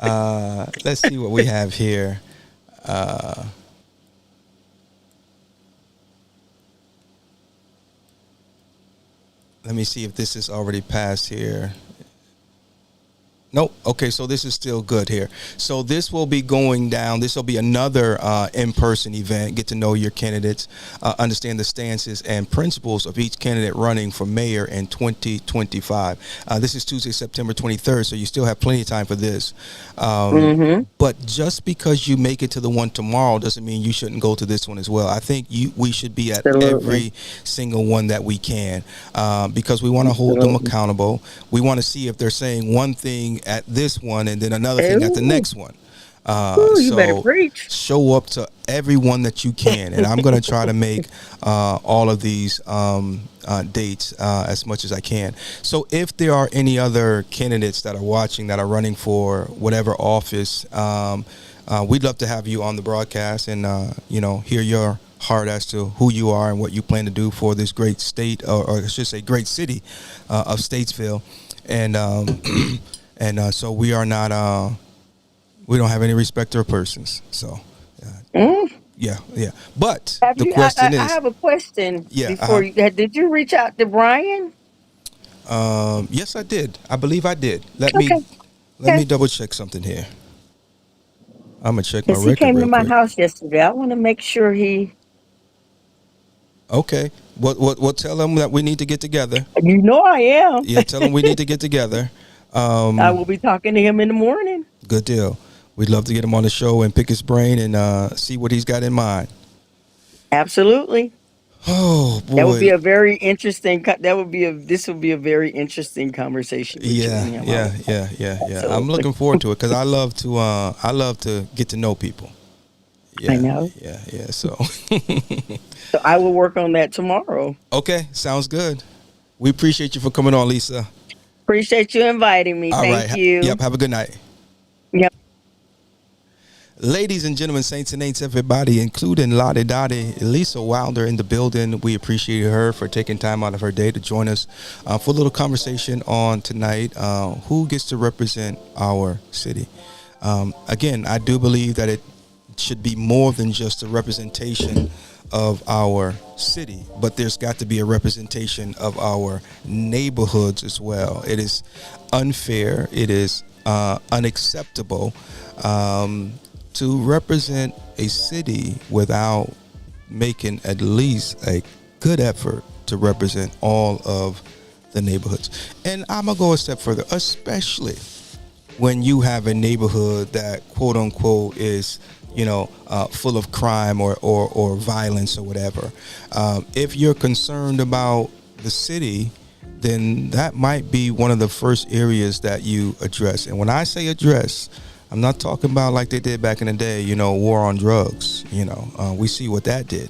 Let's see what we have here. Let me see if this is already passed here. Nope. Okay, so this is still good here. So this will be going down. This will be another in-person event. Get to know your candidates, understand the stances and principles of each candidate running for mayor in 2025. This is Tuesday, September 23rd, so you still have plenty of time for this. But just because you make it to the one tomorrow doesn't mean you shouldn't go to this one as well. I think we should be at every single one that we can, because we want to hold them accountable. We want to see if they're saying one thing at this one and then another thing at the next one. You better preach. Show up to everyone that you can, and I'm going to try to make all of these dates as much as I can. So if there are any other candidates that are watching that are running for whatever office, we'd love to have you on the broadcast and hear your heart as to who you are and what you plan to do for this great state, or I should say great city of Statesville. And so we are not, we don't have any respecter of persons. So, yeah. But the question is, I have a question. Yeah, Before did you reach out to Brian? yes, I did. I believe I did. Let Okay. me double check something here. I'm gonna check my Because record he came to real my quick. house yesterday. I want to make sure he. Okay. What? Tell him that we need to get together. You know I am. Yeah, tell him we need to get together. I will be talking to him in the morning. Good deal. We'd love to get him on the show and pick his brain and see what he's got in mind. Absolutely. Oh boy, That would be a very interesting. This would be a very interesting conversation. With you and him. Yeah. Absolutely. I'm looking forward to it because I love to get to know people. Yeah, I know. Yeah. So, So I will work on that tomorrow. okay, sounds good. We appreciate you for coming on, Lisa. Appreciate you inviting me. All Thank right. you. Yep. Have a good night. Yep. Ladies and gentlemen, saints and ain'ts, everybody, including Lottie Dottie, Lisa Wilder in the building. We appreciate her for taking time out of her day to join us for a little conversation on tonight. Who gets to represent our city? Again, I do believe that it should be more than just a representation of our city, but there's got to be a representation of our neighborhoods as well. It is unfair. It is unacceptable to represent a city without making at least a good effort to represent all of the neighborhoods. And I'm gonna go a step further, especially when you have a neighborhood that quote unquote is full of crime or violence or whatever. If you're concerned about the city, then that might be one of the first areas that you address. And when I say address, I'm not talking about like they did back in the day, war on drugs. We see what that did.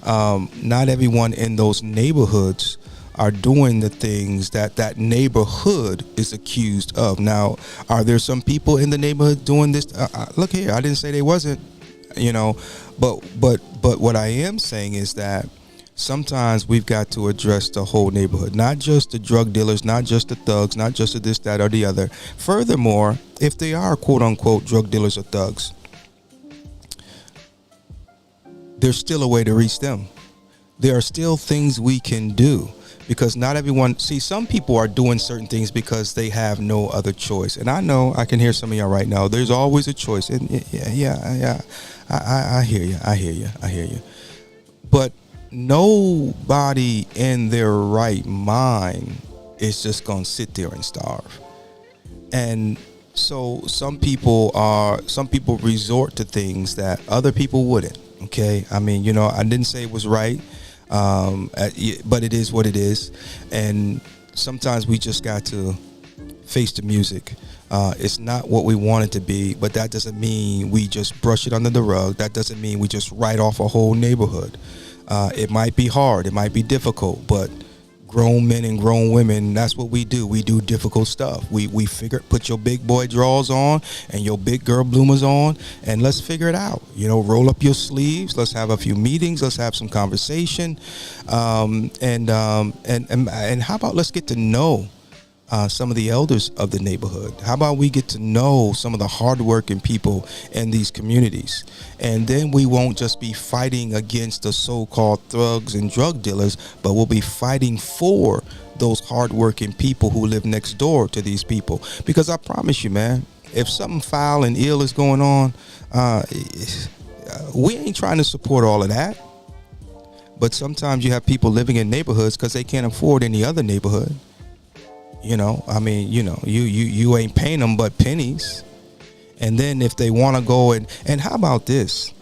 Not everyone in those neighborhoods are doing the things that that neighborhood is accused of. Now, are there some people in the neighborhood doing this? Look here, I didn't say they wasn't, you know, but what I am saying is that sometimes we've got to address the whole neighborhood, not just the drug dealers, not just the thugs, not just the this, that, or the other. Furthermore, if they are quote unquote drug dealers or thugs, there's still a way to reach them. There are still things we can do, because not everyone, see, some people are doing certain things because they have no other choice. And I know I can hear some of y'all right now. There's always a choice. And yeah. I hear you. But nobody in their right mind is just going to sit there and starve. And so some people resort to things that other people wouldn't. Okay. I mean, you know, I didn't say it was right. But it is what it is. And sometimes we just got to face the music. It's not what we want it to be, but that doesn't mean we just brush it under the rug. That doesn't mean we just write off a whole neighborhood. It might be hard. It might be difficult, but grown men and grown women, that's what we do. We do difficult stuff. We put your big boy drawers on and your big girl bloomers on, and let's figure it out. You know, roll up your sleeves. Let's have a few meetings. Let's have some conversation. And how about let's get to know some of the elders of the neighborhood? How about we get to know some of the hardworking people in these communities? And then we won't just be fighting against the so-called thugs and drug dealers, but we'll be fighting for those hardworking people who live next door to these people. Because I promise you, man, if something foul and ill is going on, we ain't trying to support all of that. But sometimes you have people living in neighborhoods because they can't afford any other neighborhood. You know, I mean, you know, you ain't paying them but pennies. And then if they want to go and how about this?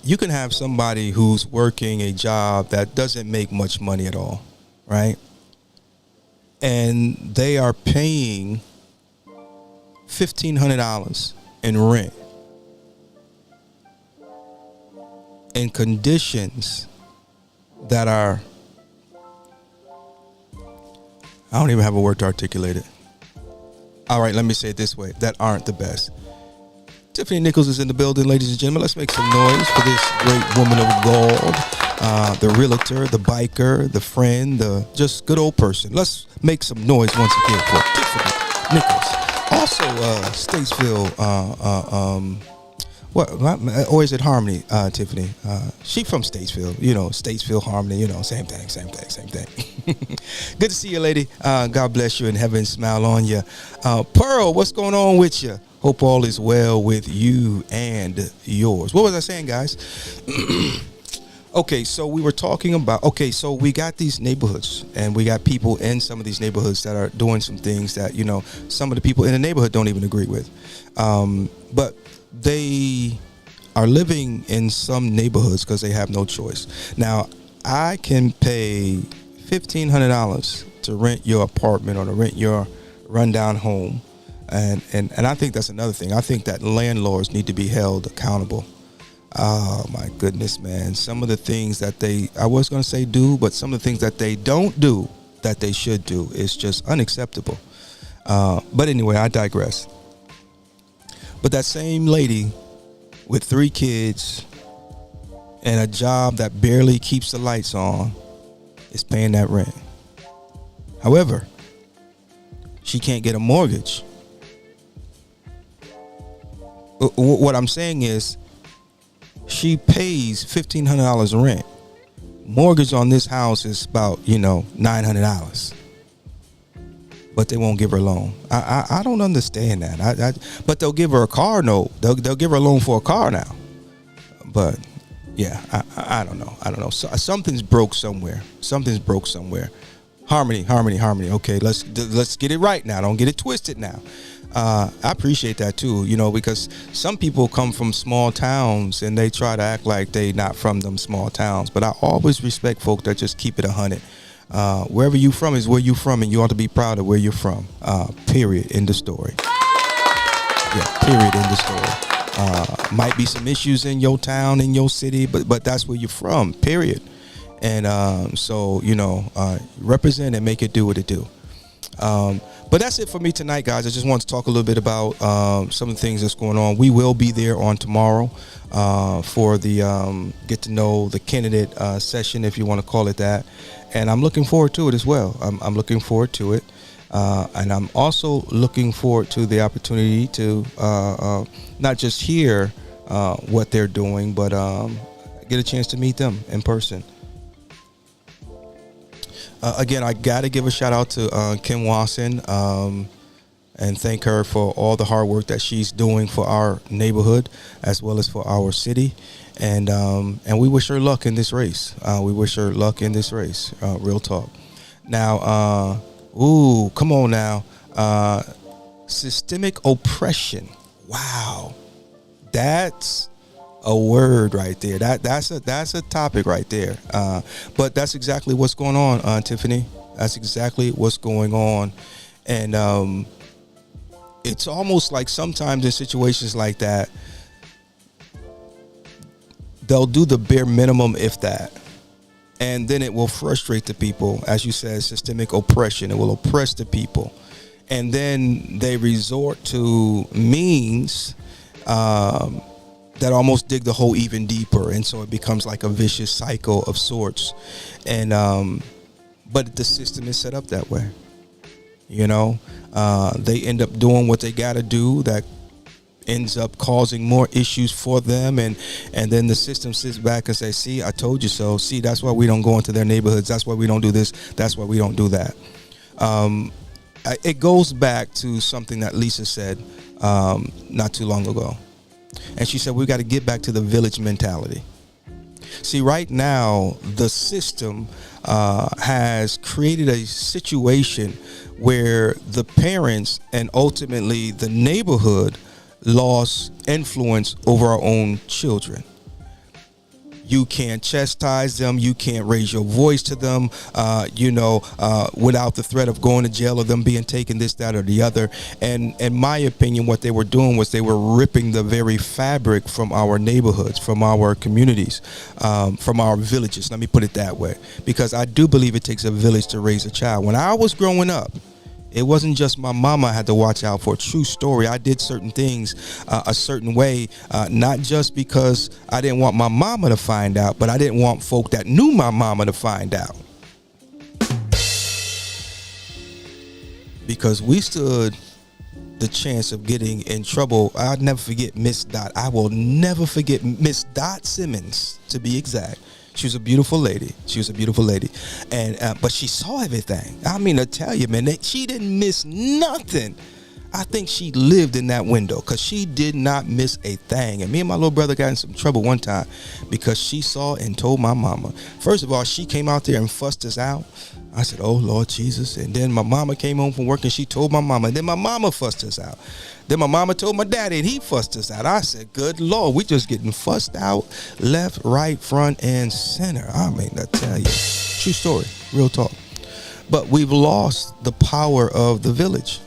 You can have somebody who's working a job that doesn't make much money at all, right? And they are paying $1,500 in rent in conditions that are, I don't even have a word to articulate it. All right, let me say it this way, that aren't the best. Tiffany Nichols is in the building, ladies and gentlemen. Let's make some noise for this great woman of God, the realtor, the biker, the friend, the just good old person. Let's make some noise once again for Tiffany Nichols. Also, Statesville, or is it Harmony, Tiffany? She from Statesville, you know, Statesville, Harmony, you know, same thing. Good to see you, lady. God bless you and heaven smile on you. Pearl, what's going on with you? Hope all is well with you and yours. What was I saying, guys? Okay, so we were talking about, so we got these neighborhoods and we got people in some of these neighborhoods that are doing some things that, you know, some of the people in the neighborhood don't even agree with. But they are living in some neighborhoods because they have no choice. Now, I can pay $1,500 to rent your apartment or to rent your rundown home. And I think that's another thing. I think that landlords need to be held accountable. Oh, my goodness, man. Some of the things that I was going to say do, but some of the things that they don't do that they should do is just unacceptable. But anyway, I digress. But that same lady with 3 kids and a job that barely keeps the lights on is paying that rent. However, she can't get a mortgage. What I'm saying is she pays $1,500 rent. Mortgage on this house is about, $900. But they won't give her a loan. I don't understand that. But they'll give her a car note. They'll give her a loan for a car now. But yeah, I don't know. So, something's broke somewhere. Harmony. Okay, let's get it right now. Don't get it twisted now. I appreciate that too, because some people come from small towns and they try to act like they not from them small towns. But I always respect folk that just keep it 100. Wherever you from is where you from, and you ought to be proud of where you're from. Period. End of story. Yeah. Period. End of story. Might be some issues in your town, in your city, but that's where you're from. Period. And so, represent and make it do what it do. But that's it for me tonight, guys. I just want to talk a little bit about some of the things that's going on. We will be there on tomorrow for the get to know the candidate session, if you want to call it that. And I'm looking forward to it as well. I'm looking forward to it. And I'm also looking forward to the opportunity to not just hear what they're doing, but get a chance to meet them in person. Again, I got to give a shout out to Kim Wasson and thank her for all the hard work that she's doing for our neighborhood as well as for our city. And we wish her luck in this race. Real talk. Now, come on now. Systemic oppression. Wow. That's a word right there. That's a topic right there. But that's exactly what's going on, Tiffany. That's exactly what's going on. And it's almost like sometimes in situations like that, they'll do the bare minimum, if that. And then it will frustrate the people. As you said, systemic oppression. It will oppress the people. And then they resort to means that almost dig the hole even deeper, and so it becomes like a vicious cycle of sorts. And but the system is set up that way. They end up doing what they got to do that ends up causing more issues for them, and then the system sits back and says, see, I told you so. See, that's why we don't go into their neighborhoods. That's why we don't do this. That's why we don't do that. It goes back to something that Lisa said not too long ago. And she said, we got to get back to the village mentality. See, right now, the system has created a situation where the parents and ultimately the neighborhood lost influence over our own children. You can't chastise them. You can't raise your voice to them, without the threat of going to jail or them being taken this, that, or the other. And in my opinion, what they were doing was they were ripping the very fabric from our neighborhoods, from our communities, from our villages. Let me put it that way, because I do believe it takes a village to raise a child. When I was growing up, it wasn't just my mama I had to watch out for. True story. I did certain things a certain way, not just because I didn't want my mama to find out, but I didn't want folk that knew my mama to find out. Because we stood the chance of getting in trouble. I'll never forget Miss Dot. I will never forget Miss Dot Simmons, to be exact. She was a beautiful lady. And but she saw everything. I mean, I tell you, man, she didn't miss nothing. I think she lived in that window because she did not miss a thing. And me and my little brother got in some trouble one time because she saw and told my mama. First of all, she came out there and fussed us out. I said, oh, Lord Jesus. And then my mama came home from work and she told my mama. And then my mama fussed us out. Then my mama told my daddy and he fussed us out. I said, good Lord, we just getting fussed out left, right, front, and center. I mean, I tell you, true story, real talk. But we've lost the power of the village.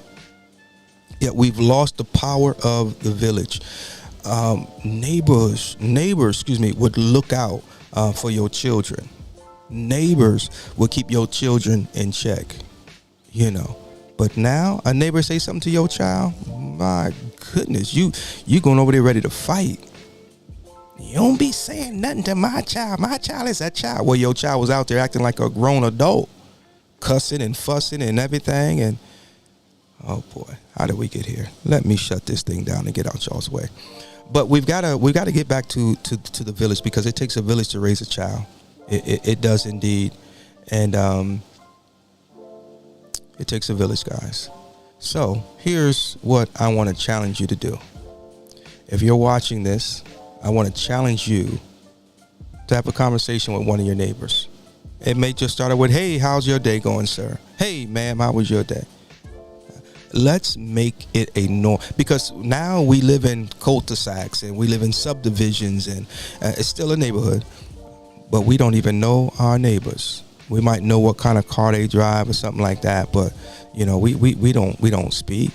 Yeah, we've lost the power of the village. Neighbors, would look out for your children. Neighbors will keep your children in check, But now a neighbor say something to your child, my goodness, you going over there ready to fight. You don't be saying nothing to my child. My child is a child. Well, your child was out there acting like a grown adult, cussing and fussing and everything. And oh boy, how did we get here? Let me shut this thing down and get out y'all's way. But we've got to get back to the village, because it takes a village to raise a child. It does indeed. And it takes a village, guys. So here's what I want to challenge you to do. If you're watching this, I want to challenge you to have a conversation with one of your neighbors. It may just start with, hey, how's your day going, sir? Hey, ma'am, how was your day? Let's make it a norm, because now we live in cul-de-sacs and we live in subdivisions, and it's still a neighborhood, but we don't even know our neighbors. We might know what kind of car they drive or something like that, but we don't speak.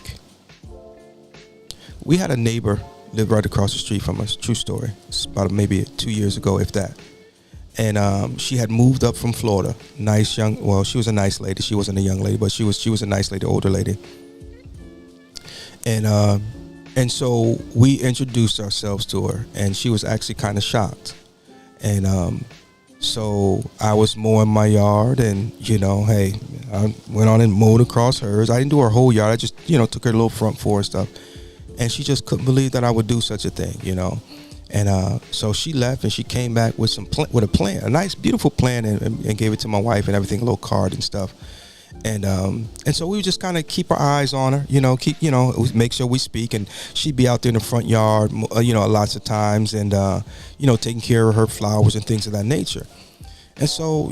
We had a neighbor live right across the street from us. True story. It's about maybe 2 years ago, if that. and she had moved up from Florida. Nice young, well, she was a nice lady. She wasn't a young lady, but she was a nice lady, older lady. And so we introduced ourselves to her, and she was actually kind of shocked. And so I was mowing my yard, and hey, I went on and mowed across hers. I didn't do her whole yard. I just took her little front fork stuff, and she just couldn't believe that I would do such a thing, And so she left, and she came back with with a plan, a nice, beautiful plan, and gave it to my wife and everything, a little card and stuff. And so we would just kind of keep our eyes on her, make sure we speak, and she'd be out there in the front yard, lots of times, and taking care of her flowers and things of that nature. And so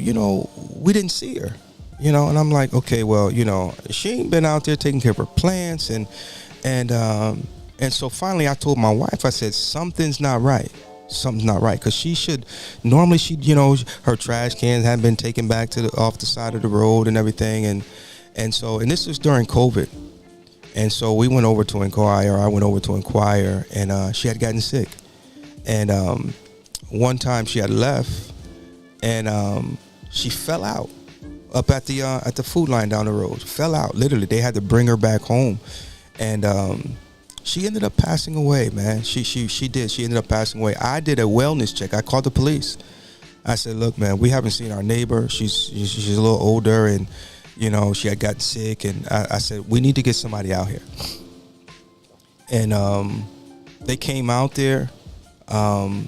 we didn't see her, and I'm like, okay, well, she ain't been out there taking care of her plants, and so finally I told my wife, I said, something's not right, because normally her trash cans hadn't been taken back off the side of the road and everything, and this was during COVID, and so we went over to inquire. I went over to inquire, and she had gotten sick, and one time she had left, and she fell out up at the food line down the road. Fell out, literally. They had to bring her back home, and she ended up passing away, man. She did. She ended up passing away. I did a wellness check. I called the police. I said, look, man, we haven't seen our neighbor. She's a little older, and she had gotten sick, and I said, we need to get somebody out here. And they came out there, and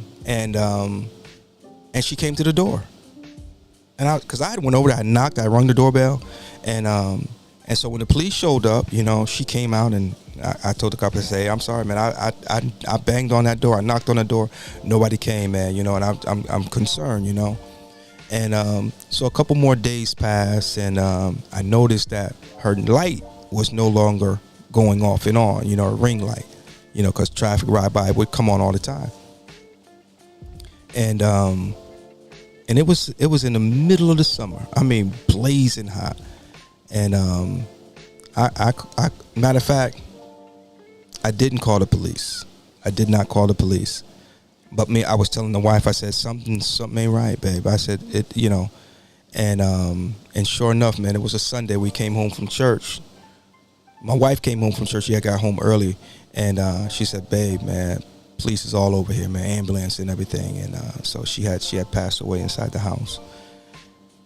she came to the door, and because I went over there, I knocked, I rung the doorbell, and so when the police showed up, she came out, and I told the cop, I said, hey, I'm sorry, man. I banged on that door. I knocked on the door. Nobody came, man. And I'm concerned, And so a couple more days passed, and I noticed that her light was no longer going off and on, her ring light, because traffic ride by would come on all the time. And it was in the middle of the summer. I mean, blazing hot. And I matter of fact, I didn't call the police. I did not call the police. But I was telling the wife, I said, something ain't right, babe. I said, and sure enough, man, it was a Sunday. We came home from church. My wife came home from church. She had got home early, and she said, babe, man, police is all over here, man, ambulance and everything. And so she had passed away inside the house.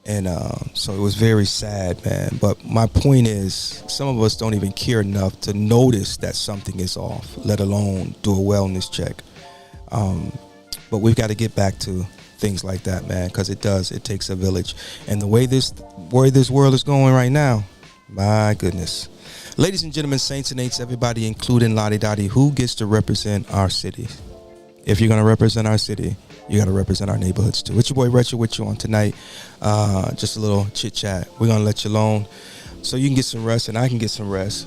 And so it was very sad, man. But my point is, some of us don't even care enough to notice that something is off, let alone do a wellness check. But we've got to get back to things like that, man, because it takes a village. And the way this world is going right now, my goodness. Ladies and gentlemen, saints and ain'ts, everybody, including Lottie Dottie, who gets to represent our city? If you're going to represent our city, you got to represent our neighborhoods too. It's your boy Retro with you on tonight. Just a little chit chat. We're going to let you alone so you can get some rest and I can get some rest.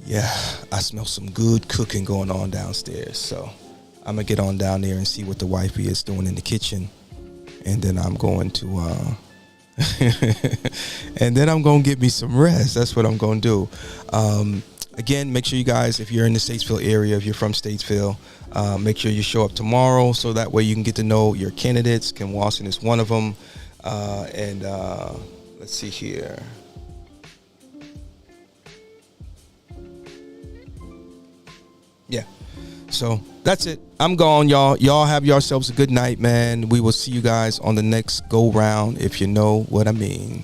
Yeah, I smell some good cooking going on downstairs. So I'm going to get on down there and see what the wifey is doing in the kitchen. And then I'm going to get me some rest. That's what I'm going to do. Again, make sure you guys, if you're in the Statesville area, if you're from Statesville, make sure you show up tomorrow so that way you can get to know your candidates. Kim Watson is one of them. Let's see here. Yeah. So that's it. I'm gone, y'all. Y'all have yourselves a good night, man. We will see you guys on the next go round, if you know what I mean.